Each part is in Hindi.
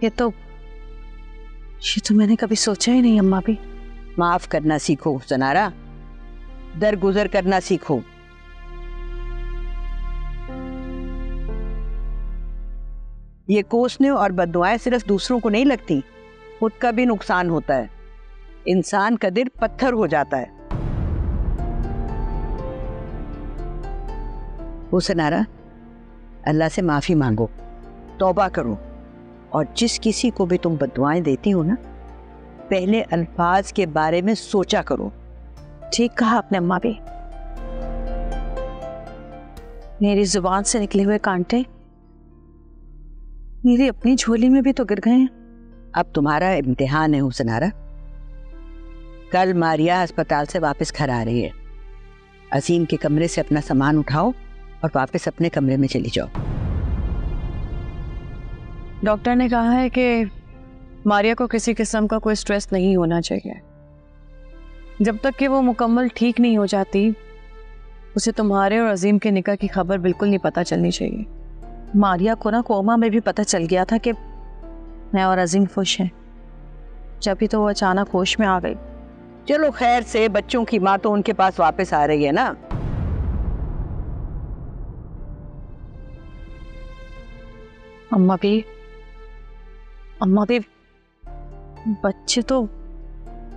ये तो मैंने कभी सोचा ही नहीं अम्मा भी। माफ करना सीखो सनारा, दरगुजर करना सीखो। ये कोसने और बद्दुआएं सिर्फ दूसरों को नहीं लगती, खुद का भी नुकसान होता है। इंसान का दिल पत्थर हो जाता है। वो सनारा, अल्लाह से माफी मांगो, तौबा करो, और जिस किसी को भी तुम बद्दुआएं देती हो ना, पहले अल्फाज के बारे में सोचा करो। ठीक कहा आपने अम्मा भी। मेरी जुबान से निकले हुए कांटे मेरी अपनी झोली में भी तो गिर गए हैं। अब तुम्हारा इम्तिहान है हुसनारा। कल मारिया अस्पताल से वापस घर आ रही है। असीम के कमरे से अपना सामान उठाओ और वापस अपने कमरे में चली जाओ। डॉक्टर ने कहा है कि मारिया को किसी किस्म का कोई स्ट्रेस नहीं होना चाहिए। जब तक कि वो मुकम्मल ठीक नहीं हो जाती, उसे तुम्हारे और अजीम के निकाह की खबर बिल्कुल नहीं पता चलनी चाहिए। मारिया को ना कोमा में भी पता चल गया था कि मैं और अजीम खुश हैं, जब भी तो वो अचानक होश में आ गई। चलो खैर से, बच्चों की माँ तो उनके पास वापस आ रही है ना। अम्मा भी बच्चे तो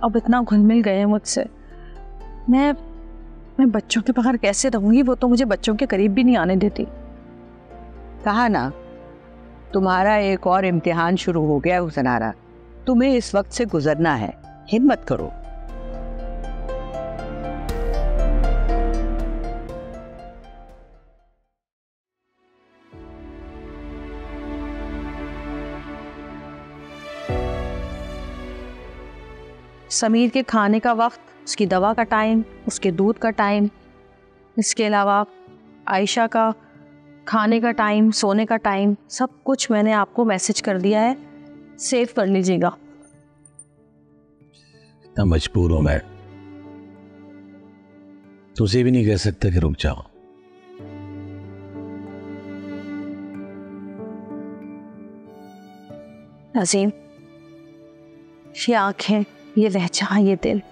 अब इतना घुल मिल गए हैं मुझसे। मैं बच्चों के बगैर कैसे रहूंगी? वो तो मुझे बच्चों के करीब भी नहीं आने देती। कहा ना, तुम्हारा एक और इम्तिहान शुरू हो गया हुसनारा। तुम्हें इस वक्त से गुजरना है, हिम्मत करो। समीर के खाने का वक्त, उसकी दवा का टाइम, उसके दूध का टाइम, इसके अलावा आयशा का खाने का टाइम, सोने का टाइम, सब कुछ मैंने आपको मैसेज कर दिया है, सेव कर लीजिएगा। इतना मजबूर हूं मैं, तुझे भी नहीं कह सकता कि रुक जाओ। अजीम, ये आंखें, ये लहजा, ये दिल,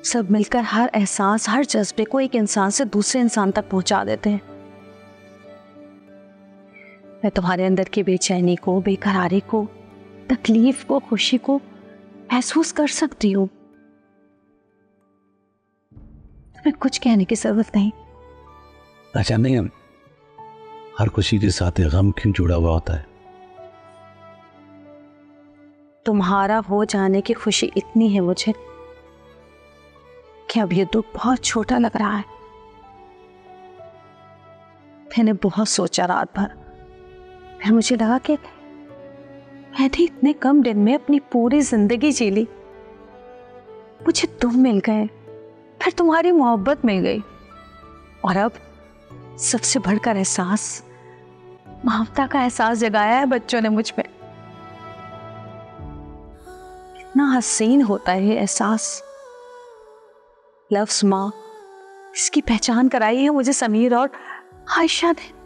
सब मिलकर हर एहसास, हर जज्बे को एक इंसान से दूसरे इंसान तक पहुंचा देते हैं। मैं तुम्हारे अंदर की बेचैनी को, बेकरारी को, तकलीफ को, खुशी को महसूस कर सकती हूँ। तुम्हें कुछ कहने की जरूरत नहीं। अच्छा नहीं, हम हर खुशी के साथ गम क्यों जुड़ा हुआ होता है? तुम्हारा हो जाने की खुशी इतनी है मुझे कि अब ये दुख बहुत छोटा लग रहा है। मैंने बहुत सोचा रात भर, फिर मुझे लगा कि मैंने इतने कम दिन में अपनी पूरी जिंदगी जी ली। मुझे तुम मिल गए, फिर तुम्हारी मोहब्बत मिल गई, और अब सबसे बढ़कर एहसास, ममता का एहसास जगाया है बच्चों ने मुझ में। कितना हसीन होता है ये एहसास। लफ्ज़ माँ, इसकी पहचान कराई है मुझे समीर और आयशा ने।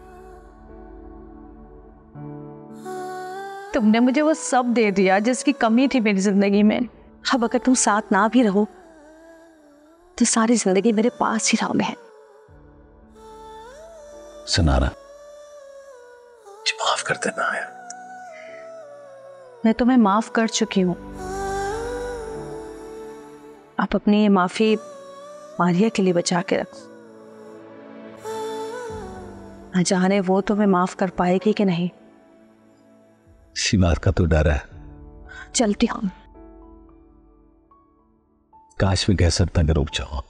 तुमने मुझे वो सब दे दिया जिसकी कमी थी मेरी जिंदगी में। अब अगर तुम साथ ना भी रहो तो सारी जिंदगी मेरे पास ही रहोगे। सनारा, मुझे माफ कर देना यार। मैं तुम्हें माफ कर चुकी हूं। आप अपनी ये माफी मारिया के लिए बचा के रखो। न जाने वो तुम्हें माफ कर पाएगी कि नहीं। इसी बात का तो डर है। चलती हूं। काश भी कह सकता कि रुक जाओ।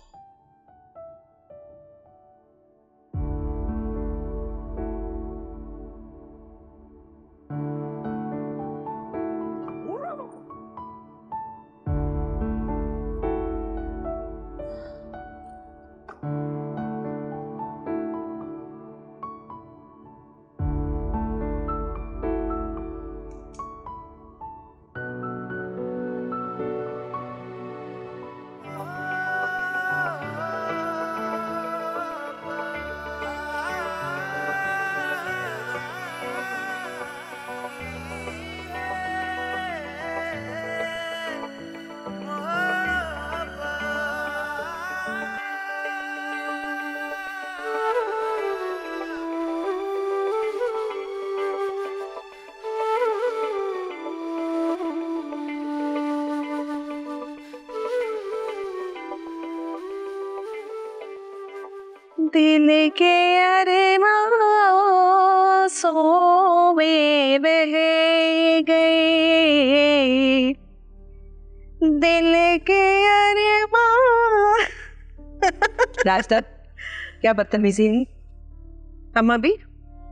दिल के अरमां में बह गए, दिल के अरमां। रास्ता क्या बदतमीजी है। अम्मा भी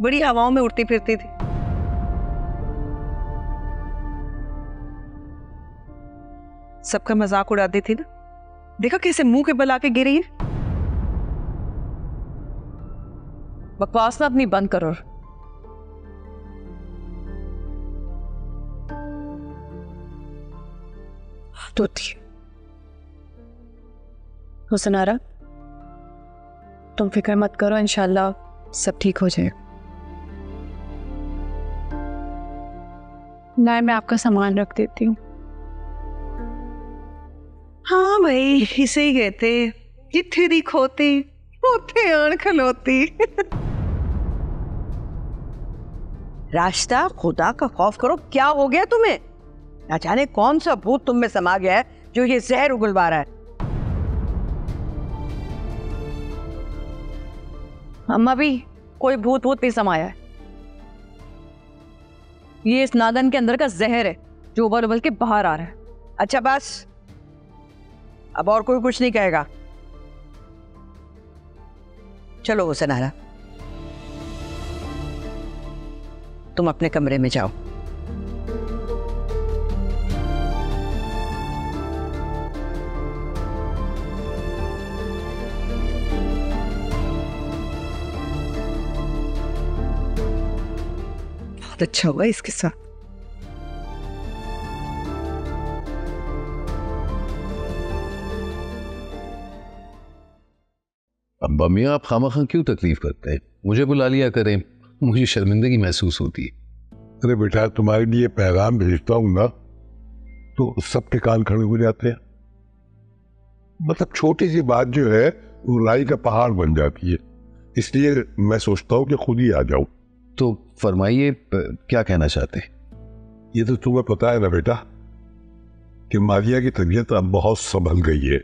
बड़ी हवाओं में उड़ती फिरती थी। सबका मजाक उड़ाती थी ना, देखा कैसे मुंह के बल आके गिरी है। बकवास ना अपनी बंद करो। तो हुसनारा, तुम फिक्र मत करो, इंशाल्लाह सब ठीक हो जाएगा। लाए, मैं आपका सामान रख देती हूँ। हाँ भाई, इसे ही कहते जिथे दी खोती उथे आन खलोती। रास्ता, खुदा का खौफ करो, क्या हो गया तुम्हें? ना जाने कौन सा भूत तुम में समा गया है जो ये जहर उगलवा रहा है। अम्मा भी कोई भूत भूत नहीं समाया है, ये इस नागन के अंदर का जहर है जो उबल उबल के बाहर आ रहा है। अच्छा बस, अब और कोई कुछ नहीं कहेगा। चलो हुसनारा, तुम अपने कमरे में जाओ। बहुत अच्छा हुआ इसके साथ। अब्बा मियाँ, आप खामखा क्यों तकलीफ करते हैं? मुझे बुला लिया करें, मुझे शर्मिंदगी महसूस होती है। अरे बेटा, तुम्हारे लिए पैगाम भेजता हूं ना तो सबके कान खड़े हो जाते हैं। मतलब छोटी सी बात जो है वो राई का पहाड़ बन जाती है, इसलिए मैं सोचता हूँ कि खुद ही आ जाऊं। तो फरमाइए, क्या कहना चाहते हैं? ये तो तुम्हें पता है ना बेटा कि मारिया की तबीयत अब बहुत संभल गई है,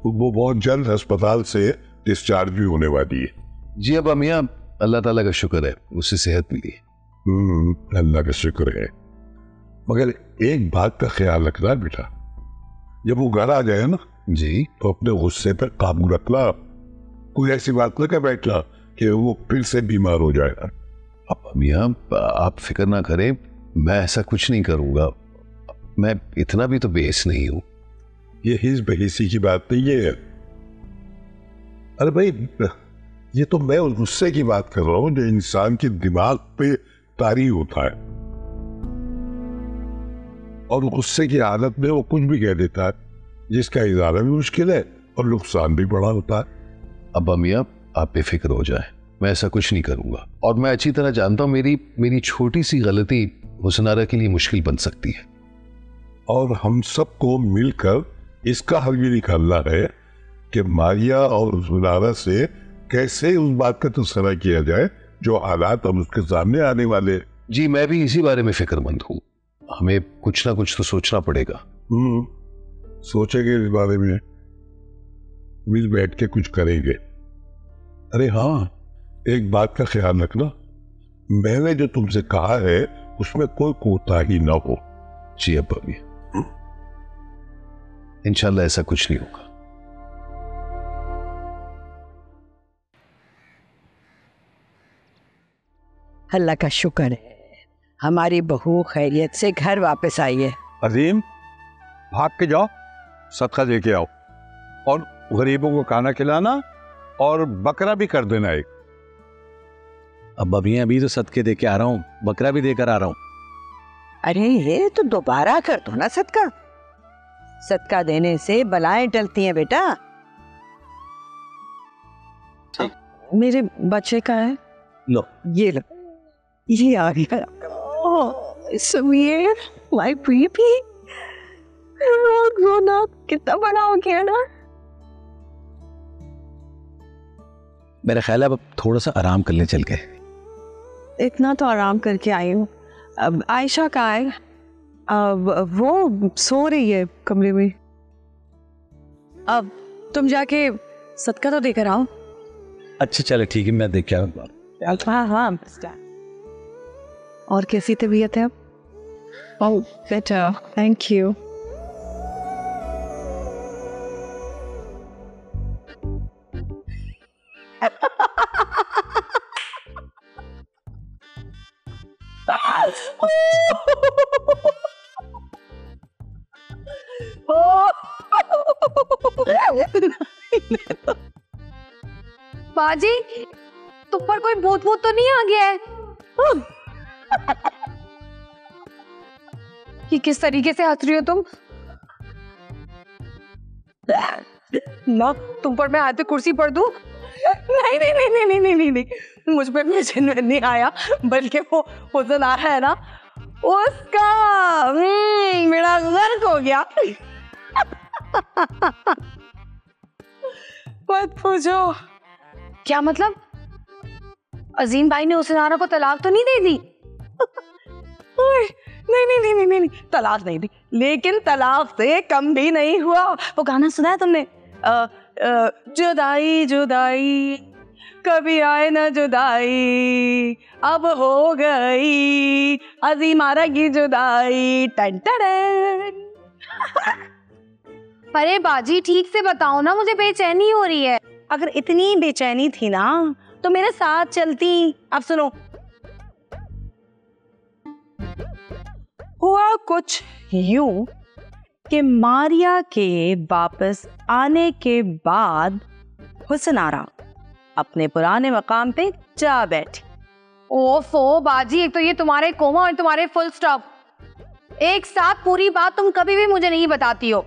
वो बहुत जल्द अस्पताल से डिस्चार्ज भी होने वाली है। जी अब्बा मियाँ, अल्लाह ताला का शुक्र है, उसे सेहत मिली है। अल्लाह का शुक्र है। मगर एक बात का ख्याल रखना बेटा, जब वो घर आ जाए ना जी, तो अपने गुस्से पर काबू रखना। कोई ऐसी बात न कर बैठना कि वो फिर से बीमार हो जाएगा। अब्बा मियाँ, आप फिक्र ना करें, मैं ऐसा कुछ नहीं करूंगा। मैं इतना भी तो बेस नहीं हूं। ये हिज बहिसी की बात नहीं है। अरे भाई, ये तो मैं उस गुस्से की बात कर रहा हूं जो इंसान के दिमाग पे तारी होता है, और गुस्से की हालत में वो कुछ भी कह देता है जिसका इजारा भी मुश्किल है और नुकसान भी बड़ा होता है। अब्बा मियाँ, आप बेफिक्र हो जाएं, मैं ऐसा कुछ नहीं करूंगा। और मैं अच्छी तरह जानता हूं मेरी छोटी सी गलती हुसनारा के लिए मुश्किल बन सकती है। और हम सबको मिलकर इसका हल भी निकालना है कि मारिया और हुसनारा से कैसे उस बात का तस्करा किया जाए जो हालात अब उसके सामने आने वाले। जी, मैं भी इसी बारे में फिक्रमंद हूँ। हमें कुछ ना कुछ तो सोचना पड़ेगा। सोचेंगे इस बारे में, मिल बैठ के कुछ करेंगे। अरे हाँ, एक बात का ख्याल रखना, मैंने जो तुमसे कहा है उसमें कोई कोताही ना हो। जी अब्बा मियाँ, इंशाल्लाह ऐसा कुछ नहीं होगा। अल्लाह का शुक्र है, हमारी बहू खैरियत से घर वापस आई है। अजीम, भाग के जाओ, सदका दे के आओ, और गरीबों को खाना खिलाना और बकरा भी कर देना एक। अब्बा मियाँ, अभी तो सदके दे के आ रहा हूँ, बकरा भी देकर आ रहा हूँ। अरे ये तो दोबारा कर दो ना सदका। सदका देने से बलाएं टलती हैं बेटा। मेरे बच्चे का है, लो ये लो, ये आ गया। समीर, माय बेबी, रोना कितना बड़ा हो गया ना। मेरा ख्याल है अब थोड़ा सा आराम कर ले चल के। इतना तो आराम करके आई हूँ। अब आयशा कहाँ है? अब वो सो रही है कमरे में। अब तुम जाके सदका तो देकर आओ। अच्छा चले ठीक है, मैं देख के आऊंगा। हाँ हाँ और कैसी तबीयत है अब? ओह बेटर, थैंक यू। बाजी, तुम पर कोई भूत भूत तो नहीं आ गया है? ये किस तरीके से हंस रही हो तुम? ना तुम पर मैं हाथ पे कुर्सी पर दूं? नहीं नहीं नहीं नहीं नहीं नहीं नहीं, मुझ पे मिशन नहीं आया, बल्कि वो हुस्न आ रहा है ना, उसका मेरा गर्क हो गया। मत पूछो। क्या मतलब? अजीम भाई ने हुस्नारा को तलाक तो नहीं दे दी? नहीं नहीं नहीं नहीं नहीं, तलाक नहीं दी, लेकिन तलाक से कम भी नहीं हुआ। वो गाना सुना है तुमने? जुदाई जुदाई कभी आए ना जुदाई, अब हो गई अजीमारा की जुदाई। टन टन। अरे बाजी ठीक से बताओ ना, मुझे बेचैनी हो रही है। अगर इतनी बेचैनी थी ना तो मेरे साथ चलती। अब सुनो, हुआ कुछ यूं कि मारिया के वापस आने के बाद हुस्नारा अपने पुराने मकाम पे जा बैठी। ओफो बाजी, एक तो ये तुम्हारे कोमा और तुम्हारे फुल स्टॉप, एक साथ पूरी बात तुम कभी भी मुझे नहीं बताती हो।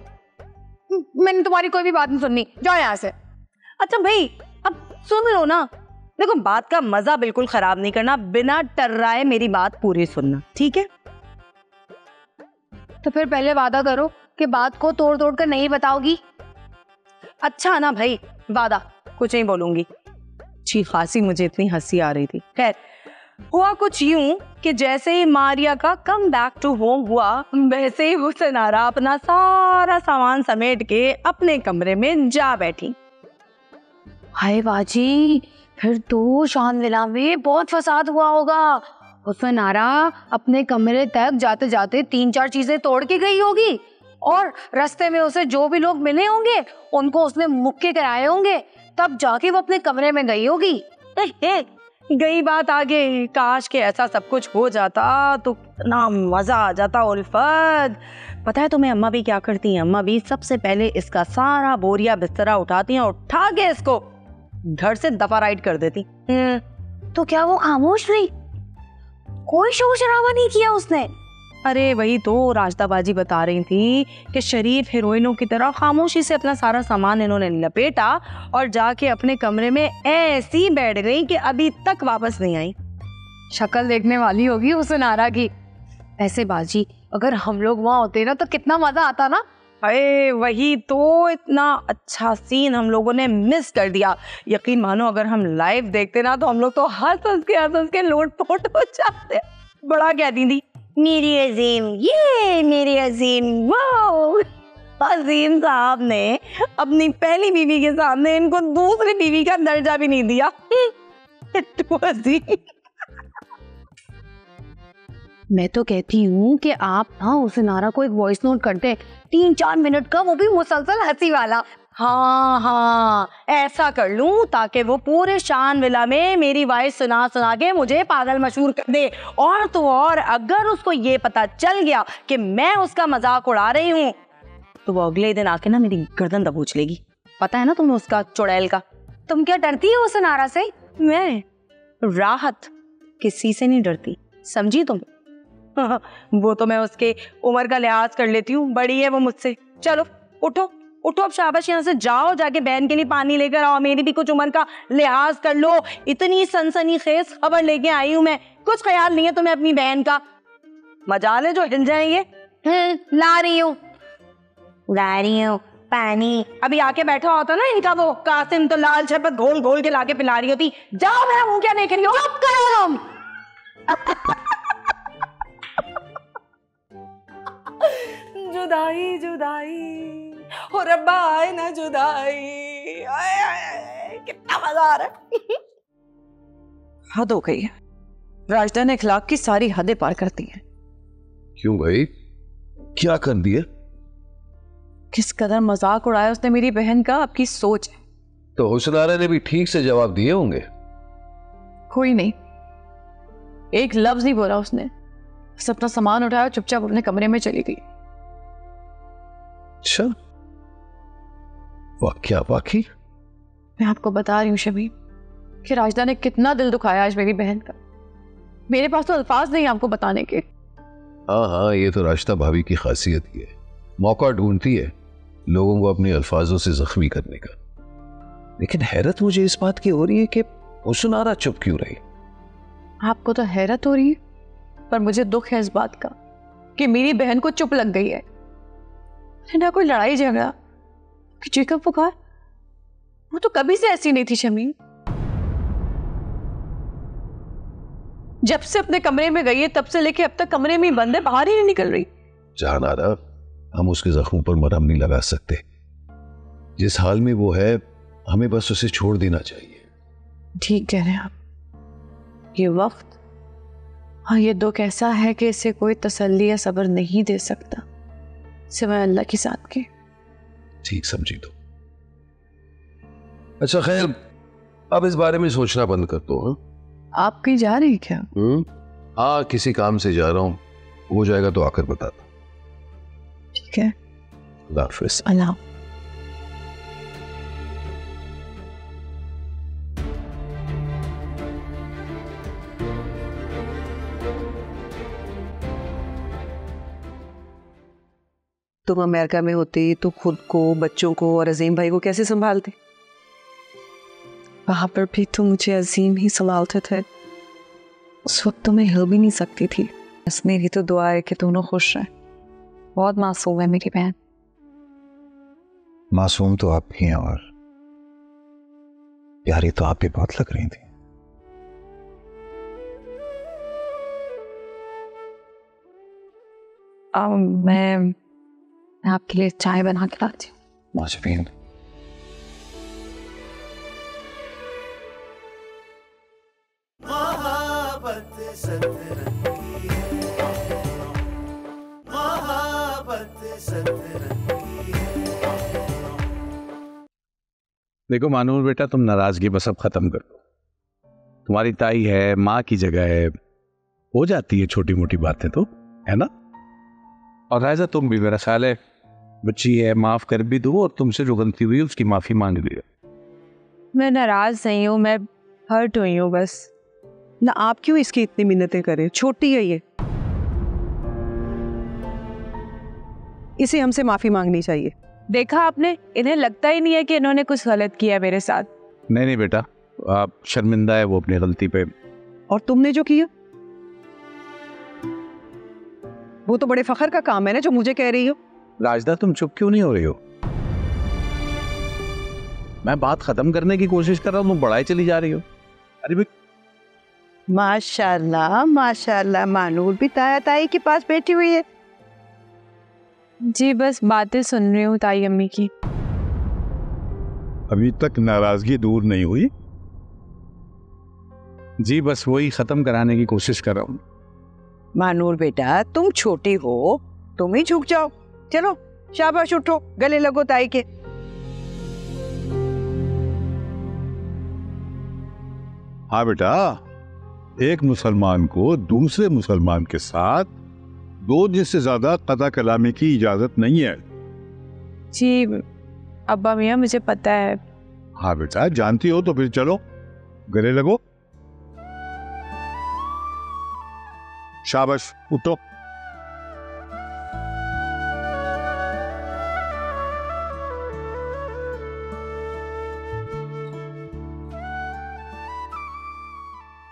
मैंने तुम्हारी कोई भी बात नहीं सुननी, जाओ यहाँ से। अच्छा भाई अब सुन लो ना, देखो बात का मजा बिल्कुल खराब नहीं करना, बिना टर्राए मेरी बात पूरी सुनना, ठीक है? तो फिर पहले वादा करो कि बात को तोड़ तोड़ कर नहीं बताओगी। अच्छा ना भाई, वादा, कुछ नहीं बोलूंगी। अच्छी खासी मुझे इतनी हंसी आ रही थी। खैर, हुआ कुछ यूं कि जैसे ही मारिया का कम बैक टू होम हुआ, वैसे ही हुस्नारा अपना सारा सामान समेट के अपने कमरे में जा बैठी। हाय बाजी, फिर तो शानविला में बहुत फसाद हुआ होगा। हुस्नारा अपने कमरे तक जाते जाते 3-4 चीजें तोड़ के गई होगी, और रास्ते में उसे जो भी लोग मिले होंगे उनको उसने मुक्के कराए होंगे, तब जाके वो अपने कमरे में गई होगी। गई बात आगे। काश के ऐसा सब कुछ हो जाता तो कितना मजा आ जाता उल्फत। पता है तुम्हें अम्मा भी क्या करती हैं? अम्मा भी सबसे पहले इसका सारा बोरिया बिस्तरा उठाती हैं, उठा के इसको घर से दफा राइड कर देती। तो क्या वो खामोश रही? कोई शोर शराबा नहीं किया उसने? अरे वही तो राजदाबाजी बता रही थी कि शरीफ हीरोइनों की तरह खामोशी से अपना सारा सामान इन्होंने लपेटा और जाके अपने कमरे में ऐसी बैठ गई कि अभी तक वापस नहीं आई। शक्ल देखने वाली होगी हुस्नारा की। ऐसे बाजी, अगर हम लोग वहां होते ना तो कितना मजा आता ना। अरे वही तो, इतना अच्छा सीन हम लोगों ने मिस कर दिया। यकीन मानो अगर हम लाइव देखते ना तो हम लोग तो हंस के लोटपोट हो जाते। बड़ा कहती थी, मेरी अजीम, ये मेरी अजीम। वाओ, अजीम साहब ने अपनी पहली बीवी के सामने इनको दूसरी बीवी का दर्जा भी नहीं दिया। मैं तो कहती हूँ कि आप ना हुस्नारा को एक वॉइस नोट करते, 3-4 मिनट का, वो भी मुसलसल हंसी वाला। हाँ, ऐसा कर लूं ताकि वो पूरे शानविला में मेरी वॉइस सुना सुना के मुझे पागल मशहूर कर दे। और तो और, अगर उसको ये पता चल गया कि मैं उसका मजाक उड़ा रही हूँ तो वो अगले दिन आके ना मेरी गर्दन दबोच लेगी। पता है ना तुम्हें उसका चुड़ैल का। तुम क्या डरती हो हुस्नारा से? मैं राहत किसी से नहीं डरती, समझी तुम? वो तो मैं उसके उम्र का लिहाज कर लेती हूँ, बड़ी है वो मुझसे। चलो उठो उठो, अब शाबाश, यहाँ से जाओ, जाके बहन के लिए पानी लेकर आओ, मेरी भी कुछ उम्र का लिहाज कर लो। इतनी सनसनीखेज खबर लेके आई हूँ मैं, कुछ ख्याल नहीं है तुम्हें अपनी बहन का? मजाले जो हिल जाएंगे। ला रही हूँ पानी। अभी आके बैठा होता ना इनका वो कासिम, तो लाल शरबत घोल घोल के लाके पिला रही होती। जाओ, मेरा मुंह क्या देख रही हो? अब करो तुम। जुदाई जुदाई, हो रब्बा आए ना जुदाई। आए, आए, कितना मजा आ रहा है। हद हो गई है, राजदा ने अखलाक की सारी हदें पार कर दी हैं। क्यों भाई, क्या कर दिया? किस कदर मजाक उड़ाया उसने मेरी बहन का, आपकी सोच है। तो हुस्नारा ने भी ठीक से जवाब दिए होंगे। कोई नहीं, एक लफ्ज नहीं बोला उसने, बस अपना सामान उठाया, चुपचाप अपने कमरे में चली गई। अच्छा, क्या वाकई? मैं आपको बता रही हूँ शमीम कि राजदा ने कितना दिल दुखाया आज मेरी बहन का। मेरे पास तो अल्फाज नहीं आपको बताने के। हाँ, ये तो राशिदा भाभी की खासियत ही है, मौका ढूंढती है लोगों को अपने अल्फाजों से जख्मी करने का। लेकिन हैरत मुझे इस बात की हो रही है कि हुस्नारा चुप क्यों रही? आपको तो हैरत हो रही है, पर मुझे दुख है इस बात का कि मेरी बहन को चुप लग गई है। ना कोई लड़ाई झगड़ा कि चीखा पुकार, वो तो कभी से ऐसी नहीं थी शमीम। जब से अपने कमरे में गई है तब से लेके अब तक कमरे में ही बंद है, बाहर ही नहीं निकल रही। जान आ रहा, हम उसके जख्मों पर मरहम नहीं लगा सकते। जिस हाल में वो है हमें बस उसे छोड़ देना चाहिए। ठीक कह रहे हैं आप। ये वक्त और ये दुख ऐसा है कि इसे कोई तसल्ली या सब्र नहीं दे सकता सिवाय अल्लाह की साथ के। ठीक समझी तो। अच्छा खैर, अब इस बारे में सोचना बंद कर दो। हाँ, आप कहीं जा रही क्या? हाँ, किसी काम से जा रहा हूँ, हो जाएगा तो आकर बताता। ठीक है, अल्लाह हाफिज़। अल्लाह। तुम अमेरिका में होती तो खुद को, बच्चों को और अजीम भाई को कैसे संभालते? वहां पर भी तो मुझे अजीम ही संभालते थे। उस वक्त तो मैं हिल भी नहीं सकती थी। बस मेरी तो दुआ है कि दोनों खुश रहें। बहुत मासूम है मेरी बहन। मासूम तो आप भी हैं और प्यारी तो आप भी बहुत लग रही थी। मैं आपके लिए चाय बना के लाती हूँ। माजबीन, देखो मानूर बेटा, तुम नाराजगी बस अब खत्म कर दो। तुम्हारी ताई है, माँ की जगह है, हो जाती है छोटी मोटी बातें तो, है ना? और रायजा तुम भी, मेरा ख्याल है बच्ची है, माफ कर भी दो और तुमसे जो गलती हुई उसकी माफी मांग लियो। मैं नाराज नहीं हूँ, मैं हर्ट हुई हूँ बस। ना आप क्यों इसकी इतनी मिन्नतें करें, छोटी है ये, इसे हमसे माफी मांगनी चाहिए। देखा आपने, इन्हें लगता ही नहीं है कि इन्होंने कुछ गलत किया मेरे साथ। नहीं नहीं बेटा, आप शर्मिंदा है वो अपनी गलती पे। और तुमने जो किया वो तो बड़े फखर का काम है ना, जो मुझे कह रही हो। राजदा तुम चुप क्यों नहीं हो रही हो? मैं बात खत्म करने की कोशिश कर रहा हूँ, तुम बढ़ाई चली जा रही हो। अरे भाई माशाल्लाह माशाल्लाह, मानूर भी ताया ताई के पास बैठी हुई है। जी बस बातें सुन रही हूँ ताई अम्मी की। अभी तक नाराजगी दूर नहीं हुई? जी बस वही खत्म कराने की कोशिश कर रहा हूँ। मानूर बेटा, तुम छोटी हो, तुम ही झुक जाओ। चलो शाबाश, उठो, गले लगो ताई के। हाँ बेटा, एक मुसलमान को दूसरे मुसलमान के साथ 2 दिन से ज्यादा कदा कलामी की इजाजत नहीं है। जी अब्बा मियाँ, मुझे पता है। हाँ बेटा, जानती हो तो फिर चलो गले लगो। शाबाश, उठो।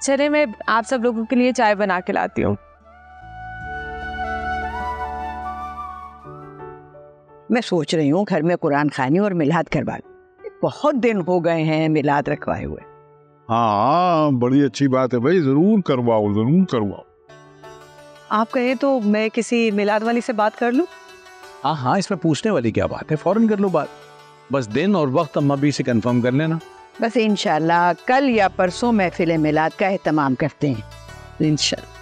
चले, मैं आप सब लोगों के लिए चाय बना के लाती हूँ। मैं सोच रही हूँ घर में कुरान खानी और मिलाद करवा लूं। बहुत दिन हो गए हैं मिलाद रखवाए हुए। हाँ बड़ी अच्छी बात है भाई, जरूर करवाओ, जरूर करवाओ। आप कहें तो मैं किसी मिलाद वाली से बात कर लूं? हाँ हाँ, इसमें पूछने वाली क्या बात है, फौरन कर लो बात। बस दिन और वक्त अम्मा भी से कंफर्म कर लेना, बस इंशाल्लाह कल या परसों महफिल मिलाद का एहतमाम करते हैं इंशाल्लाह।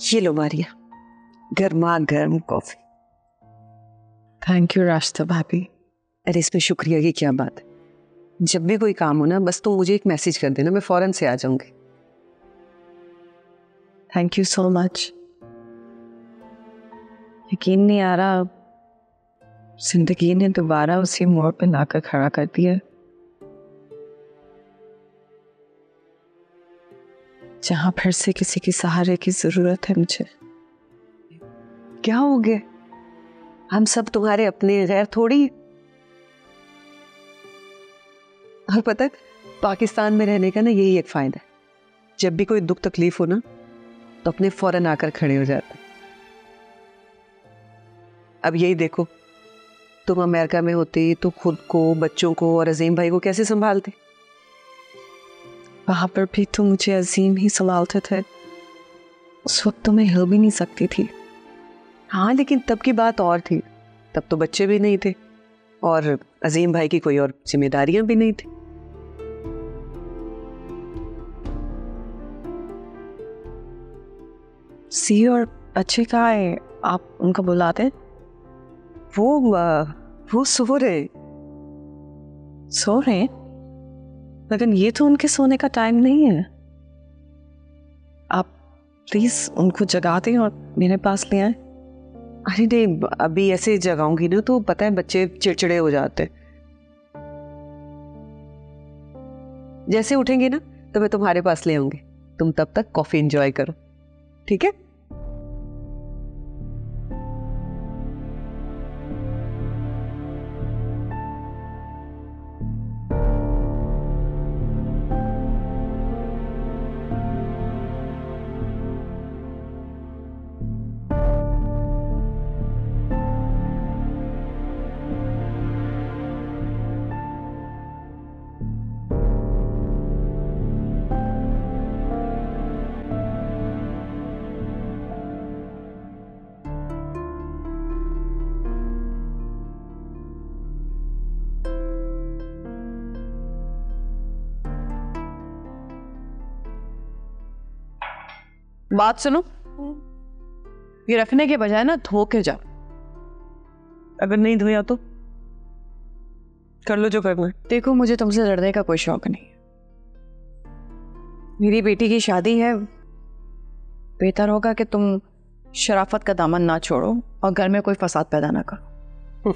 ये लो मारिया, गर्मा गर्म कॉफी। थैंक यू रास्ता भाभी। अरे इसमें शुक्रिया की क्या बात है। जब भी कोई काम हो ना, बस तुम मुझे एक मैसेज कर देना, मैं फौरन से आ जाऊंगी। Thank you so much. यकीन नहीं आ रहा, जिंदगी ने दोबारा उसी मोड़ पे लाकर खड़ा कर दिया जहां फिर से किसी की सहारे की जरूरत है मुझे। क्या हो गया? हम सब तुम्हारे अपने गैर थोड़ी। और पता है, पाकिस्तान में रहने का ना यही एक फायदा है, जब भी कोई दुख तकलीफ हो ना तो अपने फौरन आकर खड़े हो जाते हैं। अब यही देखो, तुम अमेरिका में होती तो खुद को, बच्चों को और अजीम भाई को कैसे संभालते? वहां पर भी तो मुझे अजीम ही संभालते थे। उस वक्त तो मैं हिल भी नहीं सकती थी। हाँ, लेकिन तब की बात और थी। तब तो बच्चे भी नहीं थे और अजीम भाई की कोई और जिम्मेदारियां भी नहीं थी। सी और बच्चे कहाँ है? आप उनको बुलाते? वो सो रहे। सो रहे? लेकिन ये तो उनके सोने का टाइम नहीं है। आप प्लीज उनको जगा दें और मेरे पास ले आए। अरे नहीं, अभी ऐसे जगाऊंगी ना तो पता है बच्चे चिड़चिड़े हो जाते। जैसे उठेंगे ना तो मैं तुम्हारे पास ले आऊंगी। तुम तब तक कॉफी एंजॉय करो, ठीक है? बात सुनो, ये रखने के बजाय ना धो के जाओ। अगर नहीं धोया तो कर लो जो करना है। देखो, मुझे तुमसे लड़ने का कोई शौक नहीं है। मेरी बेटी की शादी है, बेहतर होगा कि तुम शराफत का दामन ना छोड़ो और घर में कोई फसाद पैदा ना करो।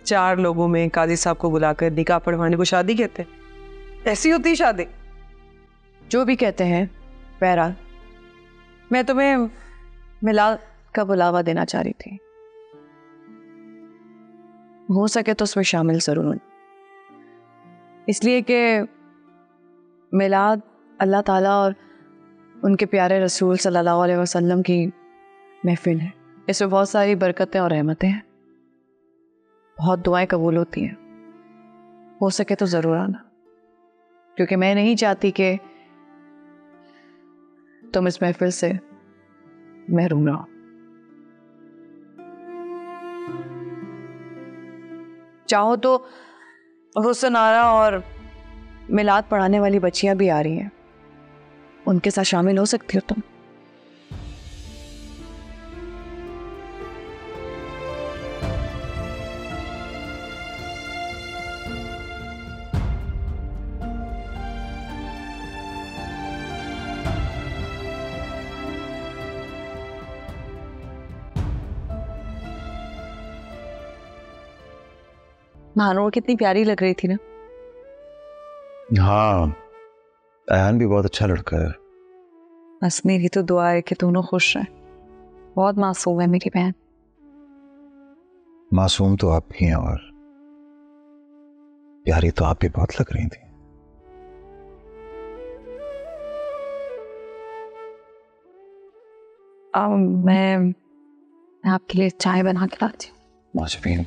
4 लोगों में काजी साहब को बुलाकर निकाह पढ़वाने को शादी कहते हैं? ऐसी होती है शादी? जो भी कहते हैं, बहरहाल मैं तुम्हें मिलाद का बुलावा देना चाह रही थी। हो सके तो उसमें शामिल जरूर हूं, इसलिए कि मिलाद अल्लाह ताला और उनके प्यारे रसूल सल्लल्लाहु अलैहि वसल्लम की महफिल है। इसमें बहुत सारी बरकतें और रहमतें हैं, बहुत दुआएं कबूल होती हैं। हो सके तो ज़रूर आना, क्योंकि मैं नहीं चाहती कि तुम इस महफिल से महरूम रहो। चाहो तो हुस्न आरा और मिलाद पढ़ाने वाली बच्चियां भी आ रही हैं, उनके साथ शामिल हो सकती हो तुम। महानूर कितनी प्यारी लग रही थी ना। हाँ, अयान भी बहुत अच्छा लड़का है। बस मेरी तो दुआ है कि दोनों खुश रहें। बहुत मासूम है मेरी बहन। मासूम तो आप भी हैं और प्यारी तो आप भी बहुत लग रही थी। मैं आपके लिए चाय बना के लाती हूँ। माशफीन,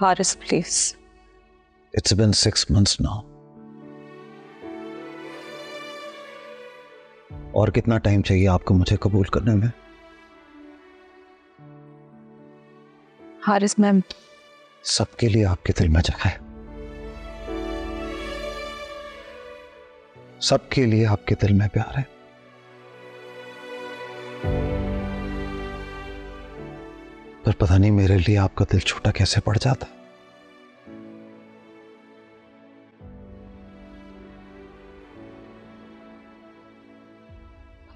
Haris please. It's been 6 months now. और कितना टाइम चाहिए आपको मुझे कबूल करने में? हारिस मैम, सबके लिए आपके दिल में जगह है, सबके लिए आपके दिल में प्यार है। पर पता नहीं मेरे लिए आपका दिल छोटा कैसे पड़ जाता।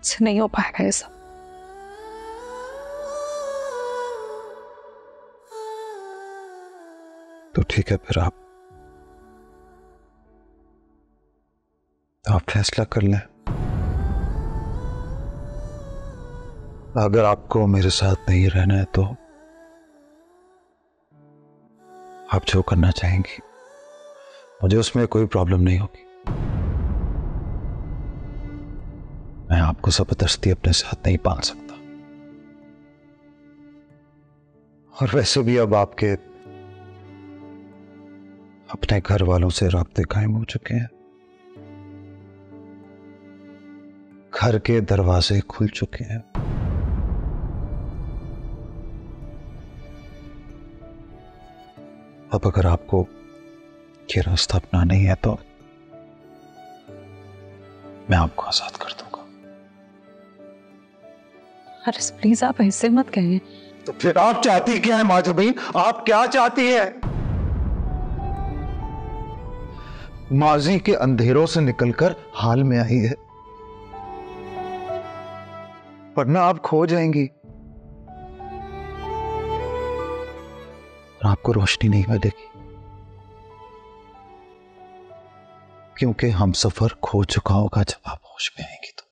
से नहीं हो पाएगा ये सब। तो ठीक है, फिर आप फैसला कर लें। अगर आपको मेरे साथ नहीं रहना है तो आप जो करना चाहेंगी, मुझे उसमें कोई प्रॉब्लम नहीं होगी। मैं आपको जबरदस्ती अपने साथ नहीं पाल सकता। और वैसे भी अब आपके अपने घर वालों से राब्ते कायम हो चुके हैं, घर के दरवाजे खुल चुके हैं। अब अगर आपको ये रास्ता अपनाना ही है तो मैं आपको आजाद कर दूंगा। हारिस प्लीज आप ऐसे मत कहिए। तो फिर आप चाहती क्या है माजबीन? आप क्या चाहती है? माजी के अंधेरों से निकलकर हाल में आई है, वरना आप खो जाएंगी और आपको रोशनी नहीं मिलेगी, क्योंकि हम सफर खो चुका होगा जब आप होश में आएंगी। तो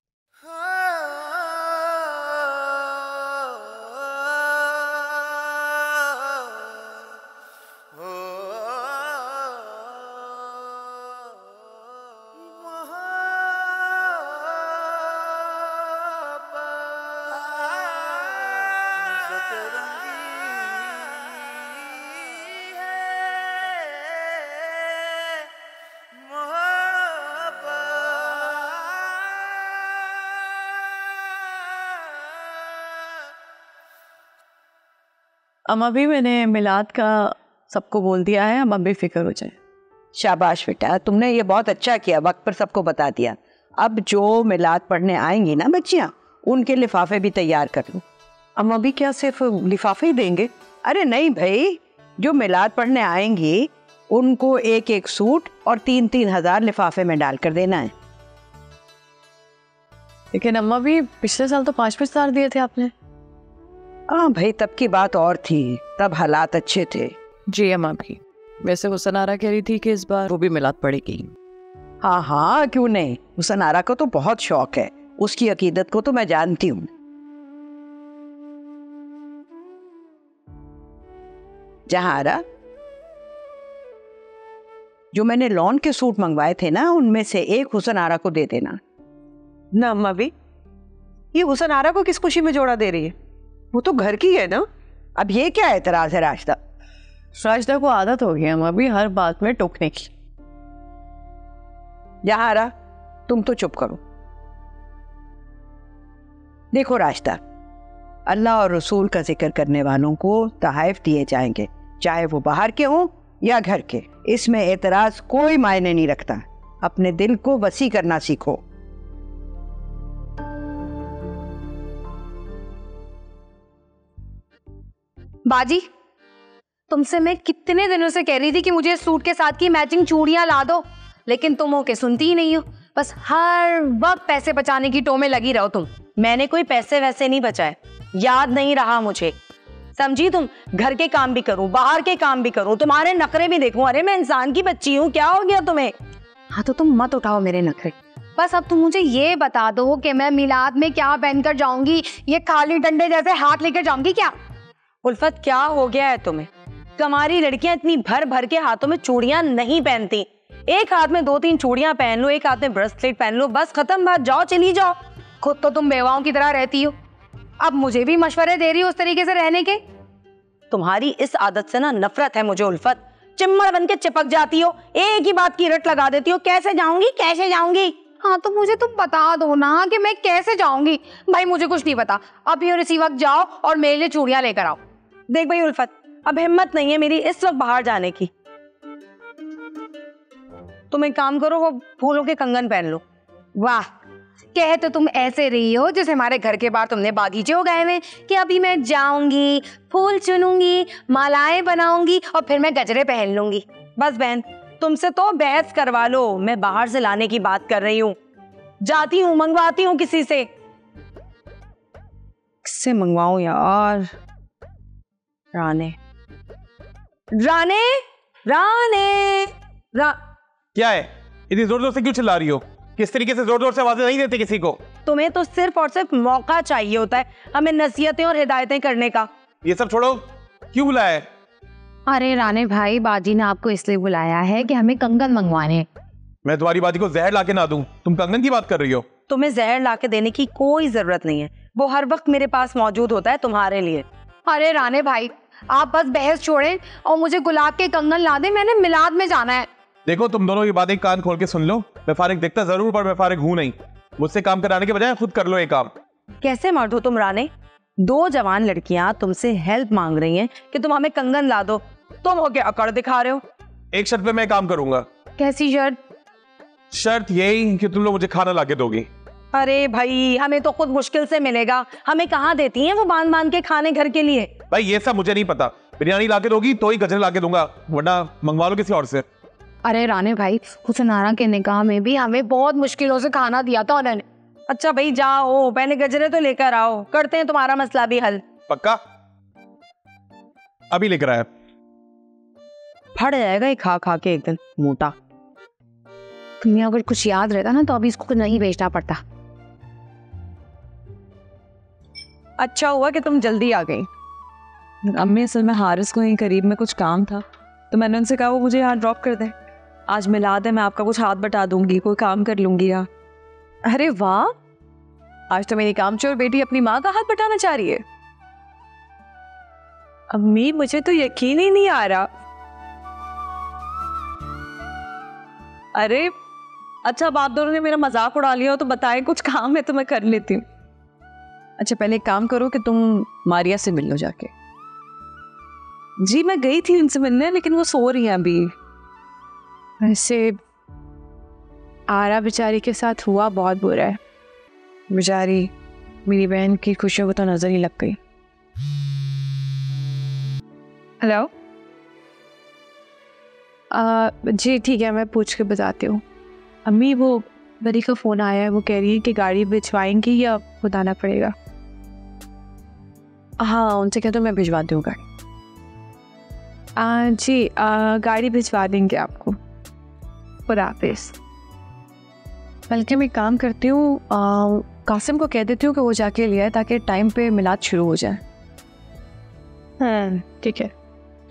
अम्मा भी मैंने मिलाद का सबको बोल दिया है, अम्मा बेफिक्र हो जाए। शाबाश बेटा, तुमने ये बहुत अच्छा किया, वक्त पर सबको बता दिया। अब जो मिलाद पढ़ने आएंगी ना बच्चियां, उनके लिफाफे भी तैयार कर लो। अम्मा भी क्या सिर्फ लिफाफे ही देंगे? अरे नहीं भाई, जो मिलाद पढ़ने आएंगी उनको एक एक सूट और 3-3 हज़ार लिफाफे में डालकर देना है। लेकिन अम्मा भी पिछले साल तो 5-5 हज़ार दिए थे आपने। हाँ भाई, तब की बात और थी, तब हालात अच्छे थे। जी अम्मा भी। वैसे हुसन आरा कह रही थी कि इस बार वो भी मिलाद पड़ेगी। हाँ हाँ, क्यों नहीं, हुसन आरा को तो बहुत शौक है, उसकी अकीदत को तो मैं जानती हूँ। जहारा, जो मैंने लॉन के सूट मंगवाए थे ना, उनमें से एक हुसन आरा को दे देना। ना अम्मा भी, ये हुसन आरा को किस खुशी में जोड़ा दे रही है? वो तो घर की है ना। अब ये क्या एतराज है राशिदा? राशिदा को आदत हो गई अम्मा भी हर बात में टोकने की। जहारा, तुम तो चुप करो। देखो राशिदा, अल्लाह और रसूल का जिक्र करने वालों को तोहफे दिए जाएंगे, चाहे वो बाहर के हों या घर के। इसमें एतराज कोई मायने नहीं रखता। अपने दिल को वसी करना सीखो। बाजी, तुमसे मैं कितने दिनों से कह रही थी कि मुझे सूट के साथ की मैचिंग चूड़ियां ला दो, लेकिन तुम हो के सुनती ही नहीं हो। बस हर वक्त पैसे बचाने की टो में लगी रहो तुम। मैंने कोई पैसे वैसे नहीं बचाए, याद नहीं रहा मुझे, समझी तुम। घर के काम भी करूं, बाहर के काम भी करूं, तुम्हारे नखरे भी देखूं। अरे मैं इंसान की बच्ची हूं, क्या हो गया तुम्हें? हाँ तो तुम मत उठाओ मेरे नखरे। बस अब तुम मुझे ये बता दो कि मैं मिलाद में क्या पहनकर जाऊंगी? ये खाली डंडे जैसे हाथ लेकर जाऊंगी क्या? उल्फत, क्या हो गया है तुम्हें? कमारी लड़कियां इतनी भर भर के हाथों में चूड़ियां नहीं पहनती। एक हाथ में 2-3 चूड़ियां पहन लो, एक हाथ में ब्रेसलेट पहन लो, बस खत्म बात, जाओ चली जाओ। खुद तो तुम बेवाओं की तरह रहती हो, अब मुझे भी मशवरे दे रही हो उस तरीके से रहने के। तुम्हारी इस आदत से ना नफरत है मुझे उल्फत। चिम्मड़ बन के चिपक जाती हो, एक ही बात की रट लगा देती हो, कैसे जाऊंगी कैसे जाऊंगी। हाँ तो मुझे तुम बता दो ना कि मैं कैसे जाऊंगी। भाई मुझे कुछ नहीं पता, अभी और इसी वक्त जाओ और मेरे लिए चूड़ियां लेकर आओ। देख भाई उल्फत, अब हिम्मत नहीं है मेरी इस वक्त बाहर जाने की। तुम एक काम करो, वो फूलों के कंगन पहन लो। वाह, कह तो तुम ऐसे रही हो जैसे हमारे घर के बाहर तुमने बागीचे उगाए हुए कि अभी मैं जाऊंगी, फूल चुनूंगी, मालाएं बनाऊंगी और फिर मैं गजरे पहन लूंगी। बस बहन, तुमसे तो बहस करवा लो, मैं बाहर से लाने की बात कर रही हूँ। जाती हूँ, मंगवाती हूँ किसी से। किससे मंगवाऊं यार? राने राने राने क्या है, इतनी जोर जोर से क्यों चिल्ला रही हो? किस तरीके से जोर जोर से आवाजें नहीं देते किसी को? तुम्हें तो सिर्फ और सिर्फ मौका चाहिए होता है हमें नसीहतें और हिदायतें करने का। ये सब छोड़ो, क्यों बुलाया है? अरे राणे भाई, बाजी ने आपको इसलिए बुलाया है कि हमें कंगन मंगवाने। मैं तुम्हारी बाजी को जहर लाके ना दूं, तुम कंगन की बात कर रही हो? तुम्हें जहर लाके देने की कोई जरूरत नहीं है, वो हर वक्त मेरे पास मौजूद होता है तुम्हारे लिए। अरे राणे भाई, आप बस बहस छोड़ें और मुझे गुलाब के कंगन ला दे, मैंने मिलाद में जाना है। देखो तुम दोनों ये बातें कान खोल के सुन लो, मैं फारिग देखता जरूर पर मैं फारिग हूं नहीं। मुझसे काम कराने के बजाय खुद कर लो ये काम। कैसे मर्द हो तुम राणे? 2 जवान लड़कियां तुमसे हेल्प मांग रही हैं कि तुम हमें कंगन ला दो, तुम हो क्या अकड़ दिखा रहे हो? एक शर्त पे मैं काम करूंगा। कैसी शर्त? शर्त यही कि तुम लोग मुझे खाना लाके दोगी। अरे भाई, हमें तो खुद मुश्किल से मिलेगा, हमें कहाँ देती हैं वो बांध बांध के खाने घर के लिए? भाई ये सब मुझे नहीं पता, बिरयानी लाके दोगी तो ही गजरे लाके दूंगा, वरना मंगवा लो किसी और से। अरे राणे भाई, हुसनारा के निकाह में भी हमें बहुत मुश्किलों से खाना दिया था उन्होंने। अच्छा भाई जाओ, पहले गजरे तो लेकर आओ, करते हैं तुम्हारा मसला भी हल। पक्का? अभी लेकर आया। फट जाएगा ये खा खा के एक दिन मोटा। तुम्हें अगर कुछ याद रहता ना तो अभी इसको नहीं बेचना पड़ता। अच्छा हुआ कि तुम जल्दी आ गई। अम्मी असल में हारिस को यहीं करीब में कुछ काम था तो मैंने उनसे कहा वो मुझे यहाँ ड्रॉप कर दे। आज मिलाद है, मैं आपका कुछ हाथ बटा दूंगी, कोई काम कर लूंगी यहाँ। अरे वाह, आज तो मेरी कामचोर बेटी अपनी माँ का हाथ बटाना चाह रही है। अम्मी मुझे तो यकीन ही नहीं आ रहा। अरे अच्छा, अब आप दोनों ने मेरा मजाक उड़ा लिया हो तो बताएं, कुछ काम है तो मैं कर लेती हूँ। अच्छा पहले एक काम करो कि तुम मारिया से मिल लो जाके। जी मैं गई थी उनसे मिलने, लेकिन वो सो रही हैं अभी। वैसे आरा बेचारी के साथ हुआ बहुत बुरा है। बेचारी मेरी बहन की खुशियों को तो नजर ही लग गई। हेलो, जी ठीक है, मैं पूछ के बताती हूँ। अम्मी वो बरी का फ़ोन आया है, वो कह रही है कि गाड़ी भिजवाएंगी या बताना पड़ेगा। हाँ उनसे कह दो मैं भिजवा दूँगा। जी गाड़ी भिजवा देंगे आपको। खुदा हाफिज़। बल्कि मैं काम करती हूँ, कासिम को कह देती हूँ कि वो जाके ले आए ताकि टाइम पे मिलाद शुरू हो जाए। हाँ ठीक है,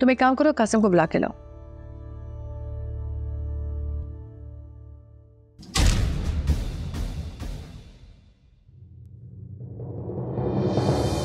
तुम एक काम करो, कासिम को बुला के लाओ।